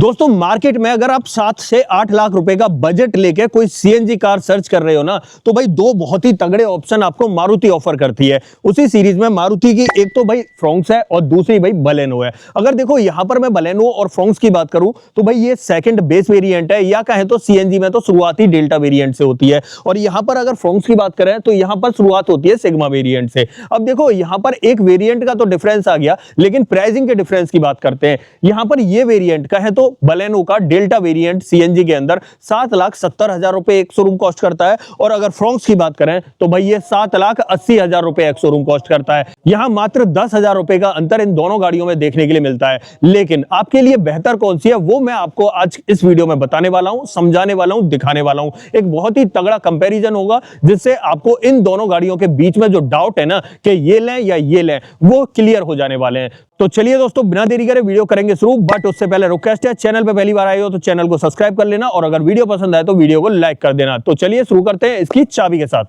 दोस्तों मार्केट में अगर आप 7 से 8 लाख रुपए का बजट लेके कोई सीएनजी कार सर्च कर रहे हो ना, तो भाई दो बहुत ही तगड़े ऑप्शन आपको मारुति ऑफर करती है। उसी सीरीज में मारुति की एक तो भाई फ्रोंक्स है और दूसरी भाई बलेनो है। अगर देखो यहां पर मैं बलेनो और फ्रोंक्स की बात करूं तो भाई ये सेकंड बेस वेरिएंट है, या कहें तो सीएनजी में तो शुरुआती डेल्टा वेरिएंट से होती है, और यहां पर अगर फ्रोंक्स की बात करें तो यहां पर शुरुआत होती है सिग्मा वेरिएंट से। अब देखो यहां पर एक वेरिएंट का तो डिफरेंस आ गया, लेकिन प्राइसिंग के डिफरेंस की बात करते हैं। यहां पर ये वेरिएंट का है तो बलेनो का डेल्टा वेरिएंट सीएनजी के अंदर 7,70,000 रुपए एक शोरूम कॉस्ट करता है, और अगर फ्रोंक्स की बात करें तो भाई ये 7,80,000 रुपए एक शोरूम कॉस्ट करता है। यहां मात्र 10,000 रुपए का अंतर इन दोनों गाड़ियों में देखने के लिए मिलता है। लेकिन आपके लिए बेहतर कौन सी है वो मैं आपको आज इस वीडियो में बताने वाला हूं, समझाने वाला हूं, दिखाने वाला हूं। एक बहुत ही तगड़ा कंपैरिजन होगा जिससे आपको इन दोनों गाड़ियों के बीच में जो डाउट है ना कि ये लें या ये लें, वो क्लियर हो जाने वाले हैं। तो चलिए दोस्तों बिना देरी करे वीडियो करेंगे शुरू, बट उससे पहले रिक्वेस्ट है चैनल पे पहली बार आए हो तो चैनल को सब्सक्राइब कर लेना, और अगर वीडियो पसंद आए तो वीडियो को लाइक कर देना। तो चलिए शुरू करते हैं इसकी चाबी के साथ।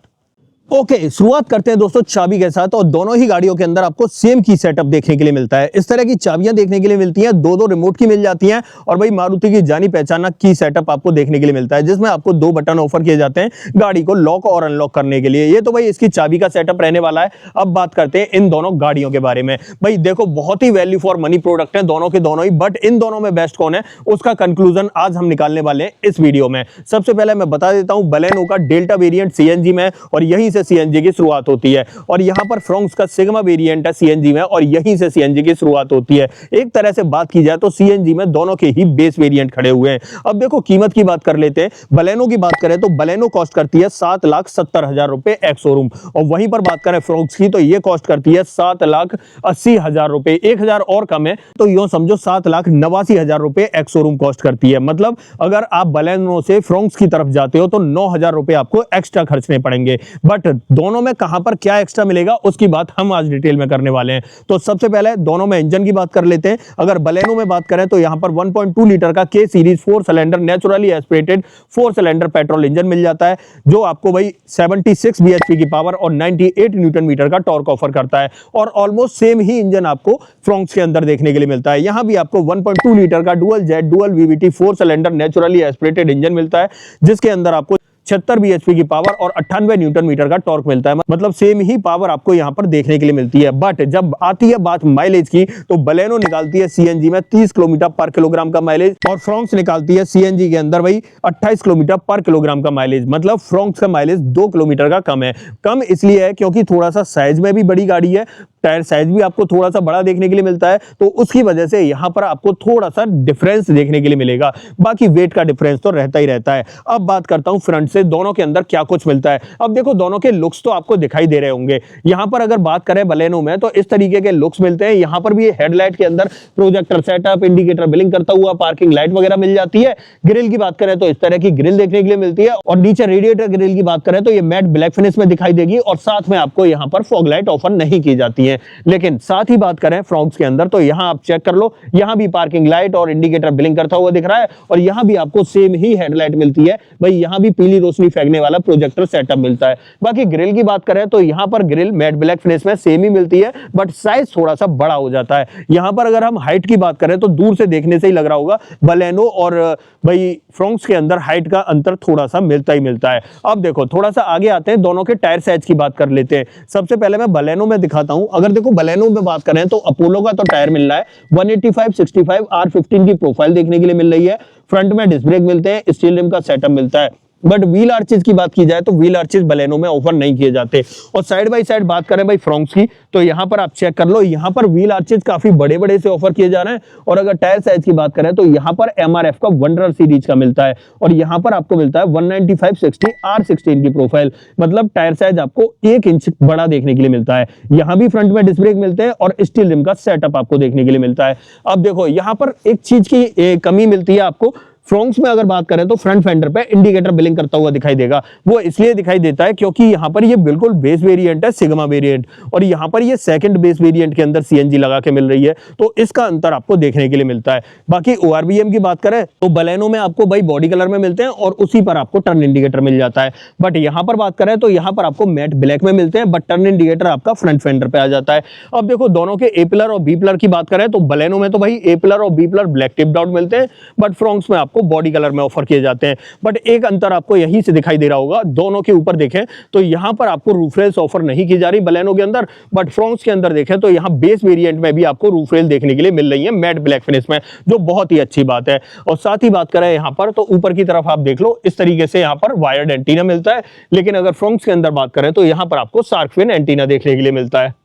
ओके, शुरुआत करते हैं दोस्तों चाबी के साथ। और दोनों ही गाड़ियों के अंदर आपको सेम की सेटअप देखने के लिए मिलता है। इस तरह की चाबियां देखने के लिए मिलती हैं, दो रिमोट की मिल जाती हैं, और भाई मारुति की जानी पहचाना की सेटअप आपको देखने के लिए मिलता है, जिसमें आपको 2 बटन ऑफर किए जाते हैं गाड़ी को लॉक और अनलॉक करने के लिए। ये तो भाई इसकी चाबी का सेटअप रहने वाला है। अब बात करते हैं इन दोनों गाड़ियों के बारे में। भाई देखो बहुत ही वैल्यू फॉर मनी प्रोडक्ट है दोनों के दोनों ही, बट इन दोनों में बेस्ट कौन है उसका कंक्लूजन आज हम निकालने वाले हैं इस वीडियो में। सबसे पहले मैं बता देता हूं बलेनो का डेल्टा वेरिएंट सीएनजी में, और यहीं से सीएनजी की शुरुआत होती है, और यहां पर फ्रोंक्स का सिग्मा वेरिएंट है सीएनजी में, और यहीं से सीएनजी की शुरुआत होती है। एक तरह से बात की जाए तो सीएनजी में दोनों के ही बेस वेरिएंट खड़े हुए हैं। अब देखो कीमत की बात कर लेते हैं। बलेनो की बात करें तो बलेनो कॉस्ट करती है 7,70,000 रुपए एक्स शोरूम, और वहीं पर बात करें फ्रोंक्स की तो ये कॉस्ट करती है 7,80,000 रुपए, 1,000 और कम है तो यूं समझो 7,89,000 रुपए एक्स शोरूम कॉस्ट करती है। मतलब अगर आप बलेनो से फ्रोंक्स की तरफ जाते हो तो 9,000 रुपए आपको एक्स्ट्रा खर्चने पड़ेंगे। बट दोनों में कहां पर क्या एक्स्ट्रा मिलेगा उसकी बात हम आज डिटेल में करने वाले हैं। तो सबसे पहले दोनों में इंजन की बात कर लेते हैं। अगर बलेनो में बात करें तो यहां पर 1.2 लीटर का K series 4 cylinder naturally aspirated 4 cylinder petrol engine मिल जाता है, जो आपको भाई 76 बीएचपी की पावर और 98 न्यूटन मीटर का टॉर्क ऑफर करता है, और ऑलमोस्ट सेम ही इंजन आपको फ्रोंक्स के अंदर देखने के लिए मिलता है। यहां भी आपको 1.2 लीटर का dual jet dual VVT 4 cylinder naturally aspirated engine मिलता है, जिसके अंदर आपको 76 बीएचपी की पावर और 98 न्यूटन मीटर का टॉर्क मिलता है। मतलब सेम ही पावर आपको यहां पर देखने के लिए मिलती है। बट जब आती है बात माइलेज की तो बलेनो निकालती है सीएनजी में 30 किलोमीटर पर किलोग्राम का माइलेज, और फ्रोंक्स निकालती है सीएनजी के अंदर भाई 28 किलोमीटर पर किलोग्राम का माइलेज। मतलब फ्रोंक्स का माइलेज 2 किलोमीटर का कम है। कम इसलिए है क्योंकि थोड़ा सा साइज में भी बड़ी गाड़ी है, टायर साइज भी आपको थोड़ा सा बड़ा देखने के लिए मिलता है, तो उसकी वजह से यहां पर आपको थोड़ा सा डिफरेंस देखने के लिए मिलेगा। बाकी वेट का डिफरेंस तो रहता ही रहता है। अब बात करता हूं फ्रंट से दोनों के अंदर क्या कुछ मिलता है। अब देखो दोनों के लुक्स तो आपको दिखाई दे रहे होंगे। यहां पर अगर बात करें बलेनो में तो इस तरीके के लुक्स मिलते हैं। यहां पर भी हेडलाइट के अंदर प्रोजेक्टर सेटअप, इंडिकेटर ब्लिंक करता हुआ, पार्किंग लाइट वगैरह मिल जाती है। ग्रिल की बात करें तो इस तरह की ग्रिल देखने के लिए मिलती है, और नीचे रेडिएटर ग्रिल की बात करें तो ये मैट ब्लैक फिनिश में दिखाई देगी, और साथ में आपको यहां पर फॉग लाइट ऑफर नहीं की जाती है। लेकिन साथ ही बात करें फ्रोंक्स के अंदर तो यहां आप चेक कर लो, यहां भी पार्किंग लाइट और इंडिकेटर ब्लिंक करता हुआ दिख रहा है, और यहां भी आपको सेम ही हेडलाइट मिलती है। भाई यहां भी पीली रोशनी फेंकने वाला प्रोजेक्टर सेटअप मिलता है। बाकी ग्रिल की बात करें तो यहां पर ग्रिल मैट ब्लैक फिनिश में सेम ही मिलती है, बट साइज थोड़ा सा बड़ा हो जाता है। यहां पर अगर हम हाइट की बात करें तो दूर से देखने से ही लग रहा होगा बलेनो और भाई फ्रोंक्स के अंदर हाइट का अंतर थोड़ा सा मिलता ही मिलता है। अब देखो थोड़ा सा आगे आते हैं, दोनों के टायर साइज की बात कर लेते हैं। सबसे पहले मैं बलेनो में दिखाता हूं। अगर देखो बलेनो में बात करें तो अपोलो का तो टायर मिल रहा है 185/65 R15 की प्रोफाइल देखने के लिए मिल रही है। फ्रंट में डिस्क ब्रेक मिलते हैं, स्टील रिम का सेटअप मिलता है। बट व्हील आर्चेज की बात की जाए तो व्हील आर्चेज बलेनो में ऑफर नहीं किए जाते। और साइड बाय साइड बात करें भाई फ्रोंक्स की तो यहां पर आप चेक कर लो, यहां पर व्हील आर्चेज काफी बड़े बड़े से ऑफर किए जा रहे हैं। और अगर टायर साइज की बात करें तो यहां पर एमआरएफ का वंडरर सीरीज का मिलता है, और यहां पर आपको मिलता है 195/60 R16 की प्रोफाइल। मतलब टायर साइज आपको 1 इंच बड़ा देखने के लिए मिलता है। यहां भी फ्रंट में डिस्क ब्रेक मिलते हैं, और स्टील रिम का सेटअप आपको देखने के लिए मिलता है। अब देखो यहां पर एक चीज की कमी मिलती है आपको फ्रोंक्स में अगर बात करें तो फ्रंट फेंडर पे इंडिकेटर ब्लिंक करता हुआ दिखाई देगा। वो इसलिए दिखाई देता है क्योंकि यहाँ पर ये बिल्कुल बेस वेरिएंट है, सिग्मा वेरिएंट, और यहाँ पर ये सेकंड बेस वेरिएंट के अंदर सीएनजी लगा के मिल रही है, तो इसका अंतर आपको देखने के लिए मिलता है। बाकी ओआरबीएम की बात करें तो बलेनो में आपको भाई बॉडी कलर में मिलते हैं और उसी पर आपको टर्न इंडिकेटर मिल जाता है। बट यहाँ पर बात करें तो यहाँ पर आपको मैट ब्लैक में मिलते हैं, बट टर्न इंडिकेटर आपका फ्रंट फेंडर पे आ जाता है। अब देखो दोनों के ए पिलर और बी पिलर की बात करें तो बलेनो में तो भाई ए पिलर और B pillar black tipped out मिलते हैं, बट फ्रोंक्स में आपको बॉडी कलर में ऑफर किए जाते हैं। बट एक अंतर आपको यहीं से दिखाई दे रहा होगा, दोनों के ऊपर देखें तो यहाँ पर आपको रूफ रेल्स ऑफर नहीं की जा रही बलेनो के अंदर, बट फ्रोंक्स के अंदर देखें तो यहाँ बेस वेरिएंट में भी आपको रूफ रेल देखने के लिए मिल रही है मैट ब्लैक फिनिश में, जो बहुत ही अच्छी बात है। और साथ ही बात करें यहाँ पर तो ऊपर की तरफ आप देख लो इस तरीके से यहाँ पर वायर्ड एंटीना मिलता है, लेकिन अगर फ्रोंक्स के अंदर बात करें तो यहाँ पर आपको शार्क फिन एंटीना देखने के लिए मिलता है।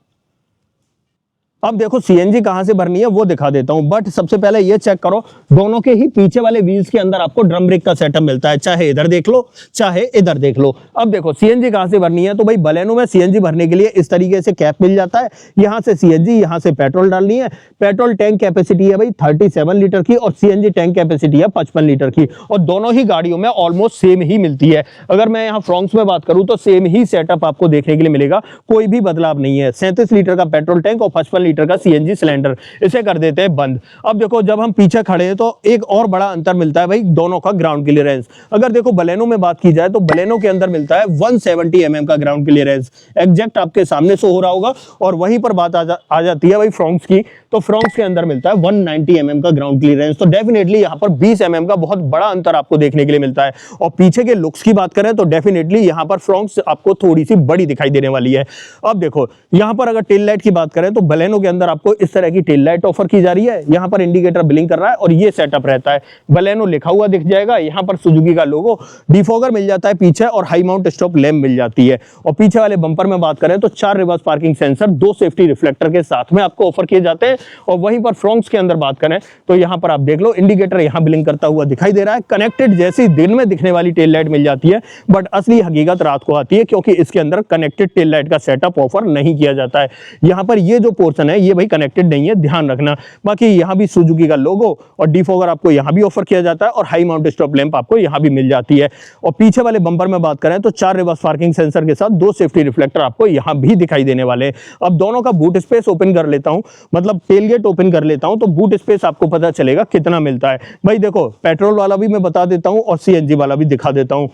अब देखो सीएनजी कहां से भरनी है वो दिखा देता हूं, बट सबसे पहले ये चेक करो दोनों के ही पीछे वाले व्हील्स के अंदर आपको ड्रम ब्रेक का सेटअप मिलता है, चाहे इधर देख लो चाहे इधर देख लो। अब देखो सीएनजी कहां से भरनी है तो भाई बलेनो में सीएनजी भरने के लिए इस तरीके से कैप मिल जाता है, यहां से सीएनजी, यहां से पेट्रोल डालनी है। पेट्रोल टैंक कैपेसिटी है भाई 37 लीटर की और सीएनजी टैंक कैपेसिटी है 55 लीटर की, और दोनों ही गाड़ियों में ऑलमोस्ट सेम ही मिलती है। अगर मैं यहाँ फ्रोंक्स में बात करूं तो सेम ही सेटअप आपको देखने के लिए मिलेगा, कोई भी बदलाव नहीं है। 37 लीटर का पेट्रोल टैंक और 55 लीटर का सीएनजी सिलेंडर, इसे कर देते हैं बंद। अब देखो जब हम पीछे खड़े हैं तो एक और बड़ा अंतर मिलता है भाई दोनों का ग्राउंड क्लियरेंस। अगर देखो बलेनो में बात की जाए तो बलेनो के अंदर मिलता है 170 mm का ग्राउंड क्लियरेंस, एग्जैक्ट आपके सामने शो हो रहा होगा। और वहीं पर बात आ जाती है भाई फ्रोंक्स की, तो फ्रोंक्स के अंदर मिलता है 190 mm का ग्राउंड क्लियरेंस। तो डेफिनेटली यहाँ पर 20 mm का बहुत बड़ा अंतर आपको देखने के लिए मिलता है। और पीछे के लुक्स की बात करें तो डेफिनेटली यहाँ पर फ्रोंक्स आपको थोड़ी सी बड़ी दिखाई देने वाली है। अब देखो यहाँ पर अगर टेल लाइट की बात करें तो बलेनो के अंदर आपको इस तरह की टेल लाइट ऑफर की जा रही है, यहाँ पर इंडिकेटर ब्लिंक कर रहा है और ये सेटअप रहता है। बलेनो लिखा हुआ दिख जाएगा, यहाँ पर सुजुकी का लोगो, डिफॉगर मिल जाता है पीछे और हाई माउंट स्टॉप लैंप मिल जाती है। और पीछे वाले बम्पर में बात करें तो 4 reverse parking sensor 2 safety reflector के साथ में आपको ऑफर किए जाते हैं। और वहीं पर फ्रोंक्स के अंदर बात करें तो यहाँ पर आप देख लो इंडिकेटर यहाँ ब्लिंक करता हुआ दिखाई दे रहा है। कनेक्टेड जैसी दिन में दिखने वाली टेल लाइट मिल जाती है, बट असली हकीकत रात को आती है क्योंकि इसके अंदर कनेक्टेड टेल लाइट का सेटअप ऑफर नहीं किया जाता है। यहाँ पर ये जो पोर्शन है ये भाई कनेक्टेड नहीं है, ध्यान रखना। बाकी यहाँ भी सुजुकी का लोगो और डिफॉगर आपको यहाँ भी ऑफर किया जाता है और हाई माउंट स्टॉप लैंप आपको यहाँ भी मिल जाती है। और पीछे वाले बम्पर में बात करें तो 4 रिवर्स पार्किंग सेंसर के साथ 2 सेफ्टी रिफ्लेक्टर आपको यहाँ भी दिखाई देने वाले हैं। अब दोनों का बूट स्पेस ओपन कर लेता हूँ, मतलब टेल गेट ओपन कर लेता हूँ, तो बूट स्पेस आपको पता चलेगा कितना मिलता है। भाई देखो पेट्रोल वाला भी मैं बता देता हूँ और सीएनजी वाला भी दिखा देता हूँ।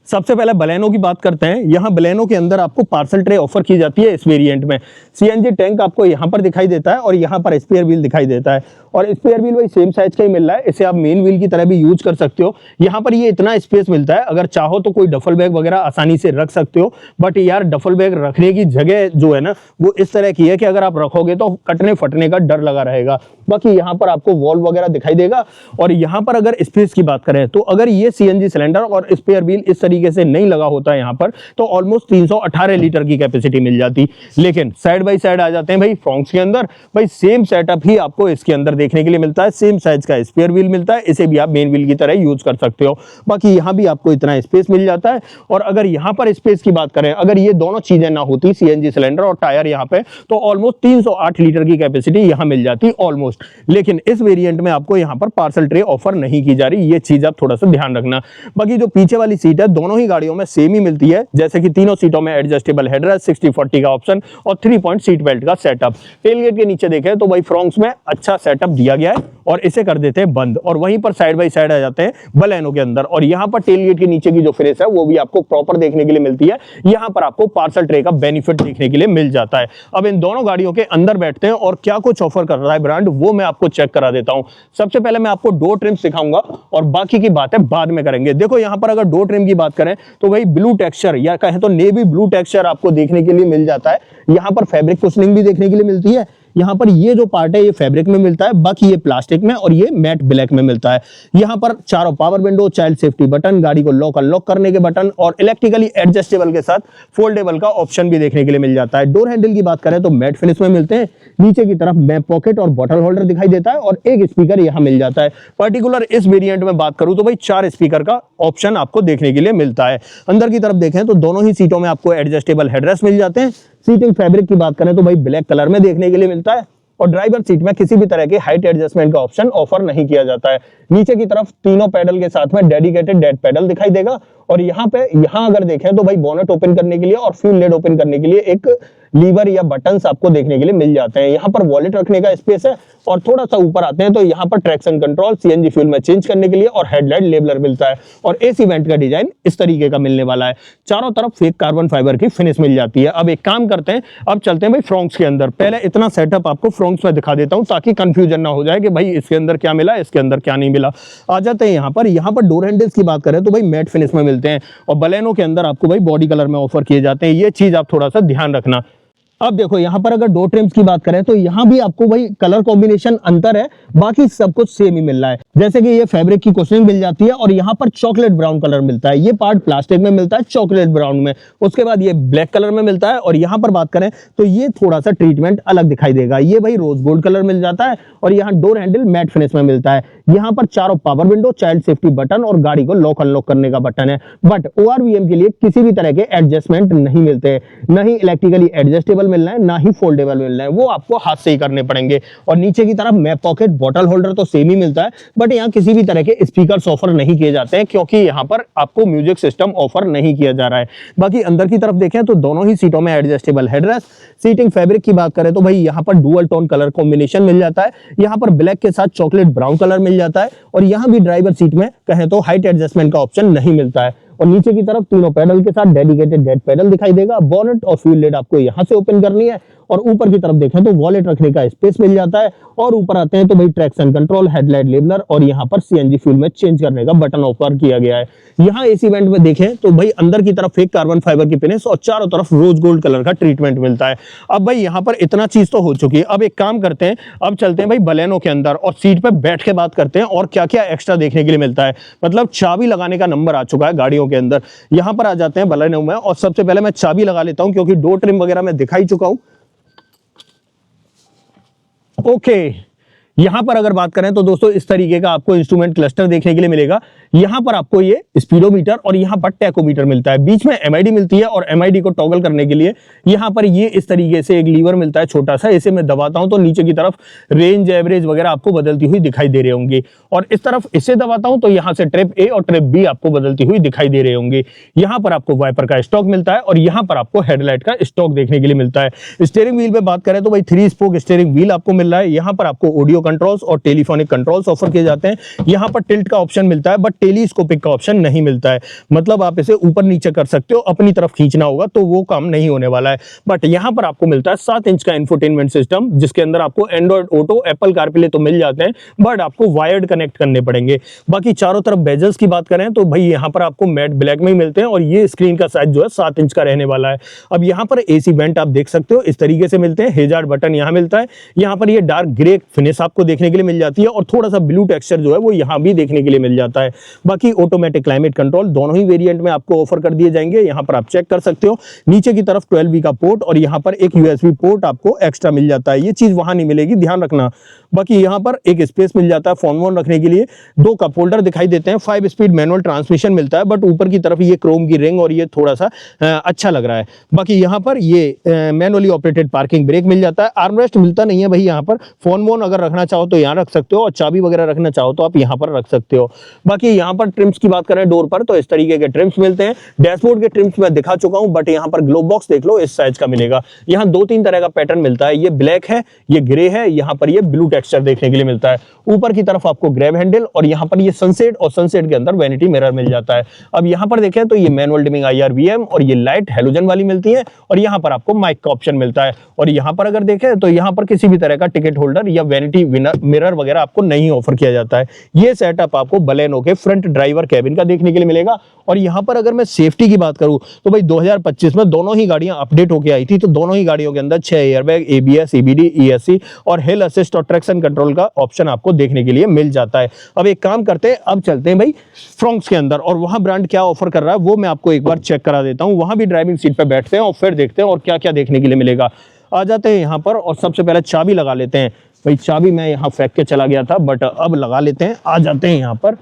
सबसे पहले बलेनो की बात करते हैं। यहाँ बलेनो के अंदर आपको पार्सल ट्रे ऑफर की जाती है इस वेरिएंट में। सीएनजी टैंक आपको यहाँ पर दिखाई देता है और यहाँ पर स्पेयर व्हील दिखाई देता है, और स्पेयर व्हील वही सेम साइज का ही मिल रहा है, इसे आप मेन व्हील की तरह भी यूज कर सकते हो। यहाँ पर ये इतना स्पेस मिलता है, अगर चाहो तो कोई डफल बैग वगैरह आसानी से रख सकते हो, बट यार डफल बैग रखने की जगह जो है ना वो इस तरह की है कि अगर आप रखोगे तो कटने फटने का डर लगा रहेगा। बाकी यहाँ पर आपको वॉल वगैरह दिखाई देगा। और यहाँ पर अगर स्पेस की बात करें तो अगर ये सीएनजी सिलेंडर और स्पेयर व्हील इस तरीके से नहीं लगा होता है यहाँ पर तो ऑलमोस्ट 318 लीटर की कैपेसिटी मिल जाती। लेकिन साइड बाय साइड आ जाते हैं भाई फ्रोंक्स के अंदर, भाई सेम सेटअप ही आपको इसके अंदर देखने के लिए मिलता है। सेम साइज का स्पेयर व्हील मिलता है, इसे भी आप मेन व्हील की तरह यूज कर सकते हो। बाकी यहाँ भी आपको इतना स्पेस मिल जाता है। और अगर यहाँ पर स्पेस की बात करें, अगर ये दोनों चीजें ना होती सीएनजी सिलेंडर और टायर यहाँ पे, तो ऑलमोस्ट 308 लीटर की कैपेसिटी यहाँ मिल जाती ऑलमोस्ट। लेकिन इस वेरिएंट में आपको यहाँ पर पार्सल ट्रे ऑफर नहीं की जा रही, ये चीज आप थोड़ा सा ध्यान रखना। बाकी जो पीछे वाली सीट है दोनों ही गाड़ियों में सेम ही मिलती है, जैसे कि तीनों सीटों में एडजस्टेबल हेडरेस्ट, 60/40 का ऑप्शन और 3 पॉइंट सीट बेल्ट का सेटअप। टेलगेट के नीचे देखें तो भाई फ्रोंक्स में अच्छा सेटअप दिया गया है और इसे कर देते हैं बंद। और वहीं पर साइड बाय साइड आ जाते हैं बलेनो के अंदर, और यहाँ पर टेलगेट के नीचे की जो फिनिश है वो भी आपको प्रॉपर देखने के लिए मिलती है। यहाँ पर आपको पार्सल ट्रे का बेनिफिट देखने के लिए मिल जाता है। अब इन दोनों गाड़ियों के अंदर बैठते हैं और क्या कुछ ऑफर कर रहा है ब्रांड वो मैं आपको चेक करा देता हूं। सबसे पहले मैं आपको डोर ट्रिम सिखाऊंगा और बाकी की बातें बाद में करेंगे। देखो यहाँ पर अगर डोर ट्रिम की बात करें तो भाई ब्लू टेक्सचर या कहें तो नेवी ब्लू टेक्सचर आपको देखने के लिए मिल जाता है। यहाँ पर फैब्रिक कुशनिंग भी देखने के लिए मिलती है। यहाँ पर ये जो पार्ट है ये फैब्रिक में मिलता है, बाकी ये प्लास्टिक में और ये मैट ब्लैक में मिलता है। यहाँ पर चारों power window, child safety button, गाड़ी को लॉक अनलॉक करने के बटन और इलेक्ट्रिकली एडजस्टेबल के साथ फोल्डेबल का ऑप्शन भी देखने के लिए मिल जाता है। डोर हैंडल की बात करें तो मैट फिनिश में मिलते हैं। नीचे की तरफ मैप पॉकेट और बॉटल होल्डर दिखाई देता है और एक स्पीकर यहाँ मिल जाता है। पर्टिकुलर इस वेरिएंट में बात करूं तो भाई 4 स्पीकर का ऑप्शन आपको देखने के लिए मिलता है। अंदर की तरफ देखें तो दोनों ही सीटों में आपको एडजस्टेबल हेडरेस्ट मिल जाते हैं। सीटिंग फैब्रिक की बात करें तो भाई ब्लैक कलर में देखने के लिए मिलता है और ड्राइवर सीट में किसी भी तरह के हाइट एडजस्टमेंट का ऑप्शन ऑफर नहीं किया जाता है। नीचे की तरफ तीनों पैडल के साथ में डेडिकेटेड डेड पैडल दिखाई देगा और यहाँ अगर देखें तो भाई बोनट ओपन करने के लिए और फ्यूल लिड ओपन करने के लिए एक लीवर या बटन्स आपको देखने के लिए मिल जाते हैं। यहाँ पर वॉलेट रखने का स्पेस है और थोड़ा सा ऊपर आते हैं तो यहाँ पर ट्रैक्शन कंट्रोल, सीएनजी फ्यूल में चेंज करने के लिए और हेडलाइट लेबलर मिलता है और एसी वेंट का डिजाइन इस तरीके का मिलने वाला है। चारों तरफ फेक कार्बन फाइबर की फिनिश मिल जाती है। अब एक काम करते हैं, अब चलते हैं भाई फ्रोंक्स के अंदर। पहले इतना सेटअप आपको फ्रोंक्स में दिखा देता हूँ ताकि कंफ्यूजन ना हो जाए कि भाई इसके अंदर क्या मिला, इसके अंदर क्या नहीं मिला। आ जाते हैं यहाँ पर डोर हैंडल्स की बात करें तो भाई मैट फिनिश में मिलते हैं और बलेनो के अंदर आपको भाई बॉडी कलर में ऑफर किए जाते हैं। ये चीज आप थोड़ा सा ध्यान रखना। अब देखो यहाँ पर अगर डोर ट्रिम्स की बात करें तो यहाँ भी आपको भाई कलर कॉम्बिनेशन अंतर है, बाकी सब कुछ सेम ही मिल रहा है। जैसे कि ये फैब्रिक की कुशनिंग मिल जाती है और यहाँ पर चॉकलेट ब्राउन कलर मिलता है। ये पार्ट प्लास्टिक में मिलता है चॉकलेट ब्राउन में, उसके बाद ये ब्लैक कलर में मिलता है और यहाँ पर बात करें तो ये थोड़ा सा ट्रीटमेंट अलग दिखाई देगा। ये भाई रोज गोल्ड कलर मिल जाता है और यहाँ डोर हैंडल मैट फिनिश में मिलता है। यहाँ पर चारों power window, child safety button और गाड़ी को लॉक अनलॉक करने का बटन है। बट ORVM के लिए किसी भी तरह के एडजस्टमेंट नहीं मिलते हैं, न ही इलेक्ट्रिकली एडजस्टेबल मिलना है, ना ही फोल्डेबल मिलना है, वो आपको हाथ से ही करने पड़ेंगे। और नीचे की तरफ मैप पॉकेट, बॉटल होल्डर तो सेम ही मिलता है, बट यहाँ किसी भी तरह के स्पीकर्स ऑफर नहीं किए जाते हैं क्योंकि यहाँ पर आपको म्यूजिक सिस्टम ऑफर नहीं किया जा रहा है। बाकी अंदर की तरफ देखें तो दोनों ही सीटों में एडजस्टेबल हेडरेस्ट। सीटिंग फैब्रिक की बात करें तो भाई यहाँ पर डुअल टोन कलर कॉम्बिनेशन मिल जाता है। यहाँ पर ब्लैक के साथ चॉकलेट ब्राउन कलर मिल जाता है और यहाँ भी ड्राइवर सीट में कहें तो हाइट एडजस्टमेंट का ऑप्शन नहीं मिलता है। और नीचे की तरफ तीनों पैडल के साथ डेडिकेटेड डेड पैडल दिखाई देगा। बोनेट और फ्यूल लिड आपको यहाँ से ओपन करनी है और ऊपर की तरफ देखें तो वॉलेट रखने का स्पेस मिल जाता है और ऊपर आते हैं तो भाई ट्रैक्शन कंट्रोल, हेडलाइट लेबलर और यहाँ पर सीएनजी फ्यूल में चेंज करने का बटन ऑफर किया गया है। यहाँ एसी वेंट में देखें तो भाई अंदर की तरफ एक कार्बन फाइबर की फिनिश और चारों तरफ रोज गोल्ड कलर का ट्रीटमेंट मिलता है। अब भाई यहाँ पर इतना चीज तो हो चुकी है। अब एक काम करते हैं, अब चलते हैं भाई बलेनो के अंदर और सीट पे बैठ के बात करते हैं और क्या क्या एक्स्ट्रा देखने के लिए मिलता है। मतलब चाबी लगाने का नंबर आ चुका है गाड़ियों के अंदर। यहाँ पर आ जाते हैं बलेनो में और सबसे पहले मैं चाबी लगा लेता हूं क्योंकि डोर ट्रिम वगैरह मैं दिखा ही चुका हूं। ओके, यहां पर अगर बात करें तो दोस्तों इस तरीके का आपको इंस्ट्रूमेंट क्लस्टर देखने के लिए मिलेगा। यहां पर आपको ये स्पीडोमीटर और यहां पर टैकोमीटर मिलता है। बीच में एमआईडी मिलती है और एमआईडी को टॉगल करने के लिए यहां पर ये इस तरीके से एक लीवर मिलता है छोटा सा। इसे मैं दबाता हूं तो नीचे की तरफ रेंज, एवरेज वगैरह आपको बदलती हुई दिखाई दे रहे होंगे और इस तरफ इसे दबाता हूं तो यहां से ट्रिप ए और ट्रिप बी आपको बदलती हुई दिखाई दे रहे होंगे। यहां पर आपको वाइपर का स्टॉक मिलता है और यहां पर आपको हेडलाइट का स्टॉक देखने के लिए मिलता है। स्टीयरिंग व्हील पे बात करें तो भाई 3 स्पोक स्टीयरिंग व्हील आपको मिल रहा है। यहां पर आपको ऑडियो कंट्रोल्स और टेलीफोनिक कंट्रोल्स ऑफर किए जाते हैं। यहां पर टिल्ट का ऑप्शन मिलता है बट टेलीस्कोपिक का ऑप्शन नहीं मिलता है। मतलब आप इसे ऊपर नीचे कर सकते हो, अपनी तरफ खींचना होगा तो वो काम नहीं होने वाला है। बट यहां पर आपको मिलता है 7 इंच का इंफोटेनमेंट सिस्टम जिसके अंदर आपको एंड्रॉइड ऑटो, एप्पल कारप्ले तो मिल जाते हैं बट आपको वायर्ड कनेक्ट करने पड़ेंगे। बाकी चारों तरफ बेजल्स की बात करें तो भाई यहां पर आपको मैट ब्लैक में ही मिलते हैं और ये स्क्रीन का साइज जो है 7 इंच का रहने वाला है। अब यहां पर एसी वेंट आप देख सकते हो इस तरीके से मिलते हैं। हेजार्ड बटन यहां मिलता है। यहां पर ये डार्क ग्रे फिनिश आपको देखने के लिए मिल जाती है और थोड़ा सा ब्लू टेक्सचर जो है वो यहां भी देखने के लिए मिल जाता है। बाकी ऑटोमेटिक क्लाइमेट कंट्रोल दोनों ही वेरिएंट में आपको ऑफर कर दिए जाएंगे। यहां पर आप चेक कर सकते हो। नीचे की तरफ 12V का पोर्ट और यहां पर एक USB पोर्ट आपको एक्स्ट्रा मिल जाता है। ये चीज वहां नहीं मिलेगी, ध्यान रखना। बाकी यहां पर एक स्पेस मिल जाता है फोन वोन रखने के लिए। 2 कप होल्डर दिखाई देते हैं। 5 स्पीड मैनुअल ट्रांसमिशन मिलता है बट ऊपर की तरफ ये क्रोम की रिंग और ये थोड़ा सा अच्छा लग रहा है। बाकी यहां पर ये मैनुअली ऑपरेटेड पार्किंग ब्रेक मिल जाता है। आर्मरेस्ट मिलता नहीं है भाई यहां पर। फोन वोन अगर रखना चाहो तो यहां रख सकते हो और चाबी वगैरह रखना चाहो तो आप यहां पर रख सकते हो। बाकी यहां पर ट्रिम्स की बात करें डोर पर तो इस तरीके के ट्रिम्स मिलते हैं। डैशबोर्ड के ट्रिम्स मैं दिखा चुका हूं बट यहां पर ग्लोब बॉक्स देख लो इस साइज का मिलेगा। यहां 2-3 तरह का पैटर्न मिलता है। ये ब्लैक है, ये ग्रे है, यहां पर ये ब्लू टेक्सचर देखने के लिए मिलता है। ऊपर की तरफ आपको ग्रैब हैंडल और यहां पर ये सनसेट और सनसेट के अंदर वैनिटी मिरर मिल जाता है। अब यहां पर देखें तो ये मैनुअल डिमिंग IRVM और ये लाइट हैलोजन वाली मिलती है और यहां पर आपको माइक का ऑप्शन मिलता है। और यहां पर अगर देखें तो यहां पर किसी भी तरह का टिकट होल्डर या वैनिटी मिरर वगैरह आपको नहीं ऑफर किया जाता है। ये सेटअप आपको बलेनो के फ्रंट ड्राइवर कैबिन का देखने के लिए मिलेगा। और यहां पर अगर मैं सेफ्टी की बात करूं तो भाई 2025 में दोनों ही गाड़ियां अपडेट होकर आई थी तो दोनों ही गाड़ियों के अंदर 6 एयरबैग, ABS, EBD, ESC और हिल असिस्ट और ट्रैक्शन कंट्रोल का ऑप्शन आपको देखने के लिए मिल जाता है। अब एक काम करते हैं, अब चलते हैं भाई फ्रोंक्स के अंदर और वहां ब्रांड क्या ऑफर कर रहा है वो मैं आपको एक बार चेक करा देता हूं। वहां भी ड्राइविंग सीट पर बैठते हैं और फिर देखते हैं और क्या क्या देखने के लिए मिलेगा। आ जाते हैं यहां पर और सबसे पहले चाबी लगा लेते हैं। भाई चाबी मैं यहां फेंक के चला गया था बट अब लगा लेते हैं। आ जाते हैं यहां पर।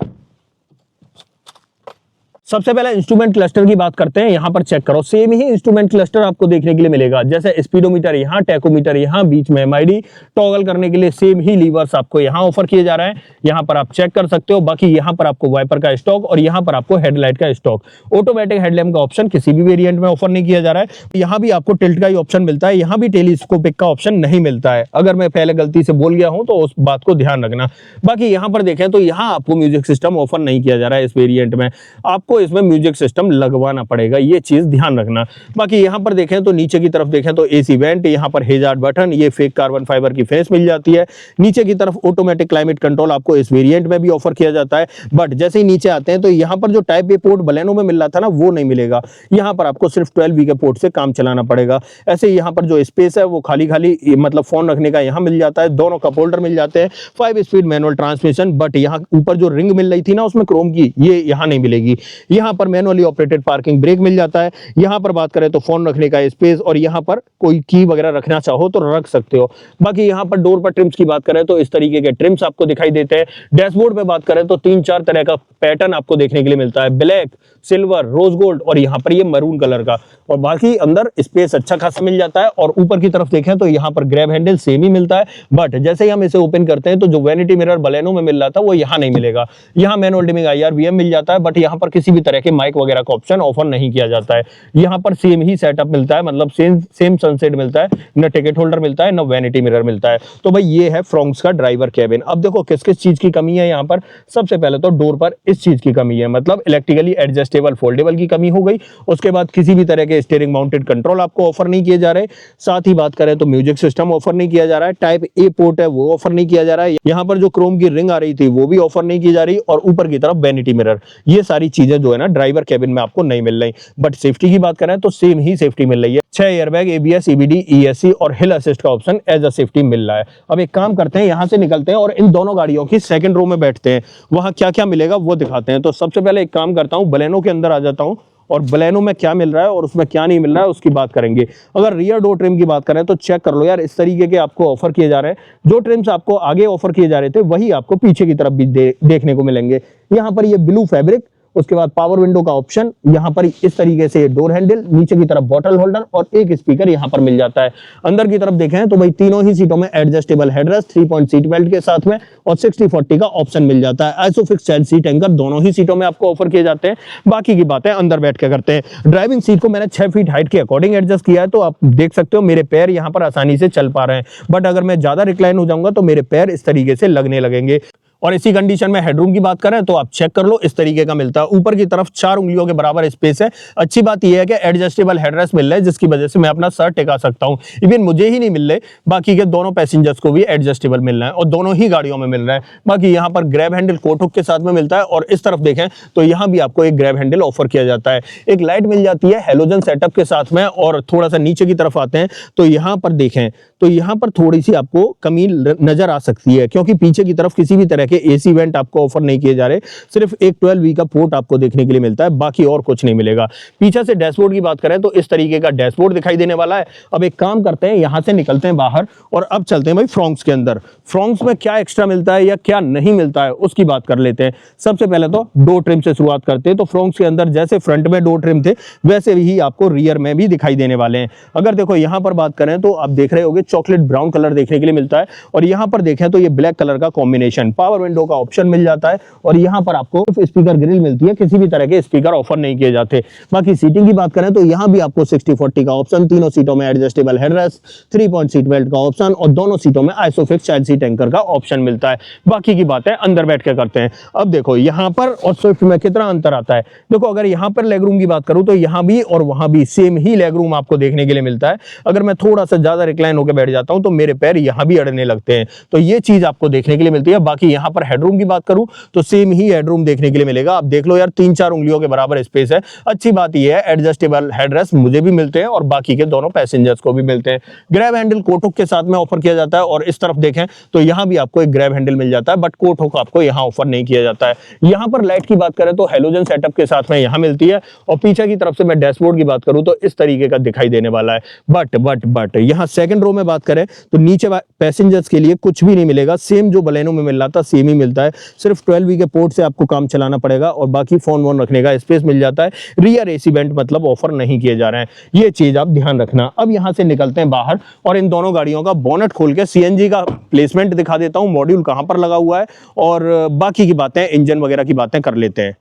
सबसे पहले इंस्ट्रूमेंट क्लस्टर की बात करते हैं। यहाँ पर चेक करो, सेम ही इंस्ट्रूमेंट क्लस्टर आपको देखने के लिए मिलेगा। जैसे स्पीडोमीटर यहाँ, टैकोमीटर यहाँ, बीच में एमआईडी, टॉगल करने के लिए सेम ही लीवर्स आपको यहाँ ऑफर किए जा रहे हैं। यहाँ पर आप चेक कर सकते हो। बाकी यहाँ पर आपको वाइपर का स्टॉक और यहाँ पर आपको हेडलाइट का स्टॉक। ऑटोमेटिक हेडलैम्प का ऑप्शन किसी भी वेरिएंट में ऑफर नहीं किया जा रहा है। यहाँ भी आपको टिल्ट का ही ऑप्शन मिलता है, यहाँ भी टेलीस्कोपिक का ऑप्शन नहीं मिलता है। अगर मैं पहले गलती से बोल गया हूँ तो उस बात को ध्यान रखना। बाकी यहाँ पर देखें तो यहाँ आपको म्यूजिक सिस्टम ऑफर नहीं किया जा रहा है इस वेरिएंट में, आपको इसमें म्यूजिक सिस्टम लगवाना पड़ेगा, ये चीज ध्यान रखना। बाकी यहाँ पर देखें तो नीचे की तरफ देखें तो एसी वेंट, यहाँ पर हेजार्ड बटन, ये फेक कार्बन फाइबर की फेस मिल जाती है। नीचे की तरफ ऑटोमेटिक क्लाइमेट कंट्रोल आपको इस वेरिएंट में भी ऑफर किया जाता है। बट जैसे ही नीचे आते हैं तो यहाँ पर जो टाइप ए पोर्ट बलेनो में मिल रहा था ना, वो नहीं मिलेगा। यहाँ पर आपको सिर्फ 12V के पोर्ट से काम चलाना पड़ेगा। ऐसे यहाँ पर जो स्पेस है वो खाली खाली मतलब फोन रखने का यहाँ मिल जाता है। दोनों कप होल्डर मिल जाते हैं। 5 स्पीड मैनुअल ट्रांसमिशन, बट यहाँ ऊपर जो रिंग मिल रही थी ना उसमें क्रोम की, ये यहाँ नहीं मिलेगी। यहाँ पर मैनुअली ऑपरेटेड पार्किंग ब्रेक मिल जाता है। यहाँ पर बात करें तो फोन रखने का स्पेस, और यहाँ पर कोई की वगैरह रखना चाहो तो रख सकते हो। बाकी यहाँ पर डोर पर ट्रिम्स की बात करें तो इस तरीके के ट्रिम्स आपको दिखाई देते हैं। डैशबोर्ड पे बात करें तो 3-4 तरह का पैटर्न आपको देखने के लिए मिलता है, ब्लैक, सिल्वर, रोज गोल्ड और यहाँ पर ये मरून कलर का। और बाकी अंदर स्पेस अच्छा खासा मिल जाता है। और ऊपर की तरफ देखें तो यहाँ पर ग्रैब हैंडल सेम ही मिलता है, बट जैसे ही हम इसे ओपन करते हैं तो जो वैनिटी मिरर बलेनो में मिल रहा था वो यहाँ नहीं मिलेगा। यहाँ मैनुअल डिमिंग IR/VM मिल जाता है, बट यहाँ पर किसी भी तरह के माइक वगैरह का ऑप्शन ऑफर नहीं किया जाता है। यहाँ पर सेम ही सेटअप मिलता है, मतलब सेम सनसेट मिलता है, न टिकट होल्डर मिलता है, न वैनिटी मिरर मिलता है। तो भाई ये है फ्रोंक्स का ड्राइवर कैबिन। अब देखो किस किस चीज की कमी है यहाँ पर। सबसे पहले तो डोर पर इस चीज की कमी है, मतलब इलेक्ट्रिकली एडजस्टेबल फोल्डेबल की कमी हो गई। उसके बाद किसी भी तरह के स्टीयरिंग माउंटेड कंट्रोल आपको ऑफर नहीं किए जा रहे। साथ ही बात करें तो म्यूजिक सिस्टम ऑफर नहीं किया जा रहा है। टाइप ए पोर्ट है वो ऑफर नहीं किया जा रहा है। यहाँ पर जो क्रोम की रिंग आ रही थी वो भी ऑफर नहीं की जा रही। और ऊपर की तरफ वैनिटी मिरर, ये सारी चीजें जो है ना ड्राइवर कैबिन में आपको नहीं मिल रही। बट सेफ्टी की बात करें तो सेम ही सेफ्टी मिल रही है। 6 एयरबैग, ABS, EBD, ESC और हिल असिस्ट का ऑप्शन एज अ सेफ्टी मिल रहा है। अब एक काम करते हैं, यहाँ से निकलते हैं और इन दोनों गाड़ियों की सेकंड रो में बैठते हैं, वहां क्या क्या मिलेगा वो दिखाते हैं। तो सबसे पहले एक काम करता हूँ, बलेनो के अंदर आ जाता हूँ और बलेनो में क्या मिल रहा है और उसमें क्या नहीं मिल रहा है उसकी बात करेंगे। अगर रियर डोर ट्रिम की बात करें तो चेक कर लो यार, इस तरीके के आपको ऑफर किए जा रहे हैं। जो ट्रिम्स आपको आगे ऑफर किए जा रहे थे वही आपको पीछे की तरफ भी देखने को मिलेंगे। यहाँ पर ये ब्लू फैब्रिक, उसके बाद पावर विंडो का ऑप्शन, यहाँ पर इस तरीके से डोर हैंडल, नीचे की तरफ बॉटल होल्डर और एक स्पीकर यहाँ पर मिल जाता है। अंदर की तरफ देखें तो भाई तीनों ही सीटों में adjustable headrest, 3 point seat belt के साथ में और 60/40 का ऑप्शन मिल जाता है। आइसोफिक्स चाइल्ड सीट एंकर दोनों ही सीटों में आपको ऑफर किए जाते हैं। बाकी की बातें अंदर बैठ के करते हैं। ड्राइविंग सीट को मैंने 6 फीट हाइट के अकॉर्डिंग एडजस्ट किया है, तो आप देख सकते हो मेरे पैर यहाँ पर आसानी से चल पा रहे हैं। बट अगर मैं ज्यादा रिक्लाइन हो जाऊंगा तो मेरे पैर इस तरीके से लगने लगेंगे। और इसी कंडीशन में हेडरूम की बात करें तो आप चेक कर लो, इस तरीके का मिलता है। ऊपर की तरफ 4 उंगलियों के बराबर स्पेस है। अच्छी बात यह है कि एडजस्टेबल हेडरेस्ट मिल रहा है, जिसकी वजह से मैं अपना सर टिका सकता हूं। इवन मुझे ही नहीं मिल रहे, बाकी के दोनों पैसेंजर्स को भी एडजस्टेबल मिल रहा है और दोनों ही गाड़ियों में मिल रहा है। बाकी यहाँ पर ग्रैब हैंडल कोट हुक के साथ में मिलता है। और इस तरफ देखें तो यहाँ भी आपको एक ग्रैब हैंडल ऑफर किया जाता है। एक लाइट मिल जाती है हेलोजन सेटअप के साथ में। और थोड़ा सा नीचे की तरफ आते हैं तो यहाँ पर देखें तो यहाँ पर थोड़ी सी आपको कमी नजर आ सकती है, क्योंकि पीछे की तरफ किसी भी तरह के एसी वेंट आपको ऑफर नहीं किए जा रहे। सिर्फ एक 12V का पोर्ट आपको देखने के लिए मिलता है, बाकी और कुछ नहीं मिलेगा। पीछे से डैशबोर्ड की बात करें तो इस तरीके का डैशबोर्ड दिखाई देने वाला है। अब एक काम करते हैं, यहां से निकलते हैं बाहर और अब चलते हैं भाई फ्रोंक्स के अंदर। फ्रोंक्स में क्या एक्स्ट्रा मिलता है या क्या नहीं मिलता है उसकी बात कर लेते हैं। सबसे पहले तो डोर ट्रिम से शुरुआत करते हैं। तो फ्रोंक्स के अंदर जैसे फ्रंट में डोर ट्रिम थे वैसे ही आपको रियर में भी दिखाई देने वाले हैं। अगर देखो यहां पर बात करें तो आप देख रहे होगे चॉकलेट ब्राउन कलर देखने के लिए मिलता है। और यहां पर देखें तो ये ब्लैक कलर का कॉम्बिनेशन। पावर विंडो का ऑप्शन मिल जाता है और यहाँ पर आपको स्पीकर ग्रिल मिलती है, किसी भी तरह के स्पीकर ऑफर नहीं किए जाते। बाकी सीटिंग की बात करें तो यहाँ भी आपको 60/40 का ऑप्शन, तीनों सीटों में adjustable headrest, 3 point seat belt का ऑप्शन और दोनों सीटों में आइसोफिक्स चाइल्ड सीट एंकर का ऑप्शन मिलता है। बाकी की बातें अंदर बैठ के करते हैं। अब देखो यहाँ पर और स्विफ्ट में कितना अंतर आता है। देखो अगर यहाँ पर लेग रूम की बात करूँ तो यहाँ भी और वहां भी सेम ही लेग रूम आपको देखने के लिए मिलता है। अगर मैं थोड़ा सा ज्यादा रिक्लाइन होकर बैठ जाता हूँ तो मेरे पैर यहाँ भी अड़ने लगते हैं, तो ये चीज आपको देखने के लिए मिलती है। बाकी यहाँ पर हेडरूम की बात करूं तो सेम ही हेडरूम देखने के लिए मिलेगा। आप देख लो यार 3-4 उंगलियों के बराबर स्पेस है। अच्छी बात यह है एडजस्टेबल हेडरेस्ट मुझे भी मिलते हैं और बाकी के दोनों पैसेंजर्स को भी मिलते हैं। ग्रैब हैंडल कोट हुक के साथ में ऑफर किया जाता है। और इस तरफ देखें तो यहाँ भी आपको एक ग्रैब हैंडल मिल जाता है, बट कोट हुक आपको यहाँ ऑफर नहीं किया जाता है। यहाँ पर लाइट की बात करें तो हेलोजन सेटअप के साथ में यहाँ मिलती है। और पीछे की तरफ से मैं डैशबोर्ड की बात करूँ तो इस तरीके का दिखाई देने वाला है। बट यहाँ सेकंड रो में बात करें तो नीचे पैसेंजर्स के लिए कुछ भी नहीं मिलेगा। सेम जो बलेनो में मिल रहा था सेम ही मिलता है, सिर्फ 12V के पोर्ट से आपको काम चलाना पड़ेगा और बाकी फोन वोन रखने का स्पेस मिल जाता है। रियर एसी वेंट मतलब ऑफर नहीं किए जा रहे हैं, ये चीज आप ध्यान रखना। अब यहां से निकलते हैं बाहर और इन दोनों गाड़ियों का बोनट खोल के सीएनजी का प्लेसमेंट दिखा देता हूं, मॉड्यूल कहां पर लगा हुआ है और बाकी की बातें, इंजन वगैरह की बातें कर लेते हैं।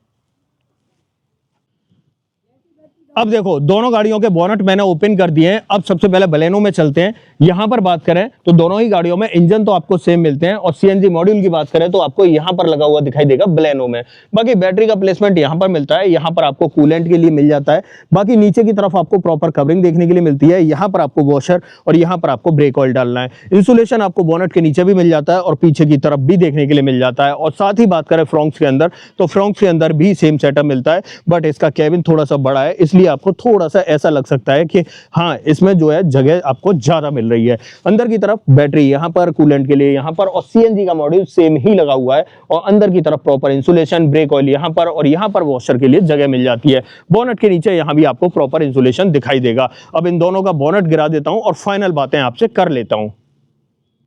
अब देखो दोनों गाड़ियों के बोनट मैंने ओपन कर दिए हैं। अब सबसे पहले बलेनो में चलते हैं। यहां पर बात करें तो दोनों ही गाड़ियों में इंजन तो आपको सेम मिलते हैं और सीएनजी मॉड्यूल की बात करें तो आपको यहां पर लगा हुआ दिखाई देगा बलेनो में। बाकी बैटरी का प्लेसमेंट यहां पर मिलता है, यहां पर आपको कूलेंट के लिए मिल जाता है। बाकी नीचे की तरफ आपको प्रॉपर कवरिंग देखने के लिए मिलती है, यहां पर आपको वॉशर और यहां पर आपको ब्रेक ऑयल डालना है। इंसुलेशन आपको बोनट के नीचे भी मिल जाता है और पीछे की तरफ भी देखने के लिए मिल जाता है। और साथ ही बात करें फ्रॉन्क्स के अंदर तो फ्रॉन्क्स के अंदर भी सेम सेटअप मिलता है, बट इसका केबिन थोड़ा सा बड़ा है, इसलिए आपको थोड़ा सा ऐसा लग सकता है कि हाँ इसमें जो है जगह आपको ज्यादा मिल रही है। अंदर की तरफ बैटरी यहां पर, कूलेंट के लिए यहां पर और सीएनजी का मॉड्यूल सेम ही लगा हुआ है और अंदर की तरफ प्रॉपर इंसुलेशन, ब्रेक ऑयल यहां पर और यहां पर वॉशर के लिए जगह मिल जाती है। बोनट के नीचे यहां भी आपको प्रॉपर इंसुलेशन दिखाई देगा। अब इन दोनों का बोनट गिरा देता हूं और फाइनल बातें आपसे कर लेता हूं।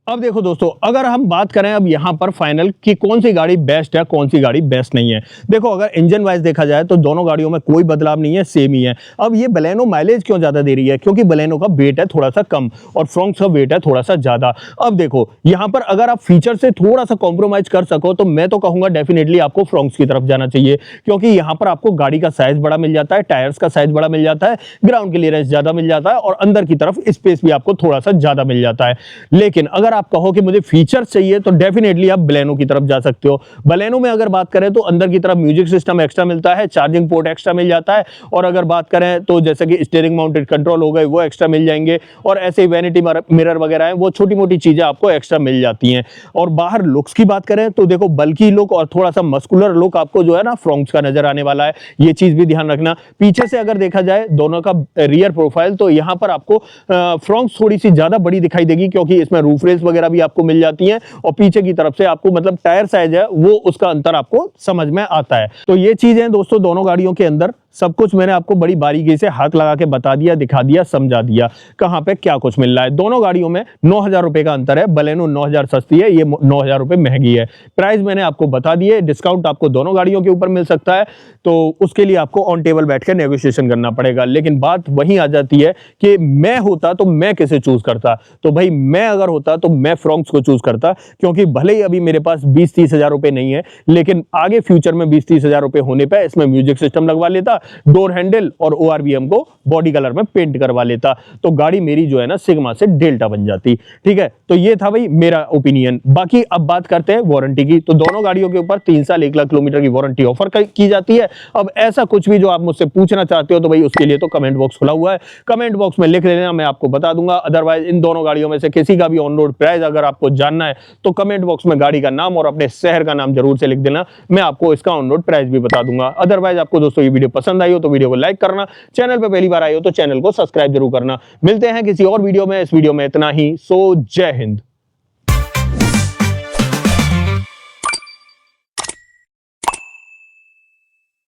अब देखो दोस्तों, अगर हम बात करें अब यहां पर फाइनल कि कौन सी गाड़ी बेस्ट है, कौन सी गाड़ी बेस्ट नहीं है। देखो अगर इंजन वाइज देखा जाए तो दोनों गाड़ियों में कोई बदलाव नहीं है, सेम ही है। अब ये बलेनो माइलेज क्यों ज्यादा दे रही है, क्योंकि बलेनो का वेट है थोड़ा सा कम और फ्रॉन्क्स का वेट है थोड़ा सा ज्यादा। अब देखो यहां पर अगर आप फीचर से थोड़ा सा कॉम्प्रोमाइज कर सको तो मैं तो कहूंगा डेफिनेटली आपको फ्रॉन्क्स की तरफ जाना चाहिए, क्योंकि यहां पर आपको गाड़ी का साइज बड़ा मिल जाता है, टायर्स का साइज बड़ा मिल जाता है, ग्राउंड क्लियरेंस ज्यादा मिल जाता है और अंदर की तरफ स्पेस भी आपको थोड़ा सा ज्यादा मिल जाता है। लेकिन अगर आप कहो कि मुझे फीचर चाहिए तो डेफिनेटली आप बलेनो की तरफ जा सकते हो। बलेनो में अगर बात करें तो अंदर की तरफ म्यूजिक सिस्टम एक्स्ट्रा मिलता है, चार्जिंग पोर्ट एक्स्ट्रा मिल जाता है और अगर बात करें तो जैसे कि स्टीयरिंग माउंटेड कंट्रोल हो गए वो एक्स्ट्रा मिल जाएंगे और ऐसे ही वैनिटी मिरर वगैरह है वो छोटी मोटी चीजें आपको एक्स्ट्रा मिल जाती हैं। और बाहर लुक्स की बात करें तो देखो बल्की लुक और थोड़ा सा मस्कुलर लुक आपको जो है ना फ्रॉन्क्स का नजर आने वाला है, ये चीज भी ध्यान रखना। पीछे से अगर देखा जाए दोनों का रियर प्रोफाइल तो यहां पर आपको फ्रॉन्क्स थोड़ी सी ज्यादा बड़ी दिखाई देगी, क्योंकि इसमें रूफ रेल्स वगैरह भी आपको मिल जाती हैं और पीछे की तरफ से आपको मतलब टायर साइज है वो उसका अंतर आपको समझ में आता है। तो ये चीजें दोस्तों दोनों गाड़ियों के अंदर सब कुछ मैंने आपको बड़ी बारीकी से हाथ लगा के बता दिया, दिखा दिया, समझा दिया कहां पे क्या कुछ मिल रहा है। दोनों गाड़ियों में 9,000 रुपए का अंतर है, बलेनो 9,000 सस्ती है, ये 9,000 रुपए महंगी है। प्राइस मैंने आपको बता दिए, डिस्काउंट आपको दोनों गाड़ियों के ऊपर मिल सकता है, तो उसके लिए आपको ऑन टेबल बैठ कर नेगोशिएशन करना पड़ेगा। लेकिन बात वहीं आ जाती है कि मैं होता तो मैं किसे चूज करता। तो भाई मैं अगर होता तो मैं फ्रॉन्क्स को चूज करता, क्योंकि भले ही अभी मेरे पास 20-30 हजार रुपए नहीं है, लेकिन आगे फ्यूचर में 20-30 हजार रुपए होने पर इसमें म्यूजिक सिस्टम लगवा लेता, डोर हैंडल और ORVM को बॉडी कलर में पेंट करवा लेता, तो गाड़ी मेरी जो है ना सिग्मा से डेल्टा बन जाती। ठीक है, तो ये था भाई मेरा ओपिनियन। बाकी अब बात करते हैं वारंटी की। तो दोनों गाड़ियों के ऊपर 3 साल 1 लाख किलोमीटर की वारंटी ऑफर की जाती है। अब ऐसा कुछ भी जो आप मुझसे पूछना चाहते हो तो भाई उसके लिए तो कमेंट बॉक्स खुला हुआ है, कमेंट बॉक्स में लिख लेना, मैं आपको बता दूंगा। अदरवाइज इन दोनों गाड़ियों में से किसी का भी ऑन रोड प्राइस अगर आपको जानना है तो कमेंट बॉक्स में गाड़ी का नाम और अपने शहर का नाम जरूर से लिख देना, मैं आपको इसका ऑन रोड प्राइस भी बता दूंगा। अदरवाइज आपको दोस्तों ये वीडियो पसंद आई हो तो वीडियो को लाइक करना, चैनल पे पहली बार आए हो तो चैनल को सब्सक्राइब जरूर करना। मिलते हैं किसी और वीडियो में, इस वीडियो में इतना ही। सो जय हिंद।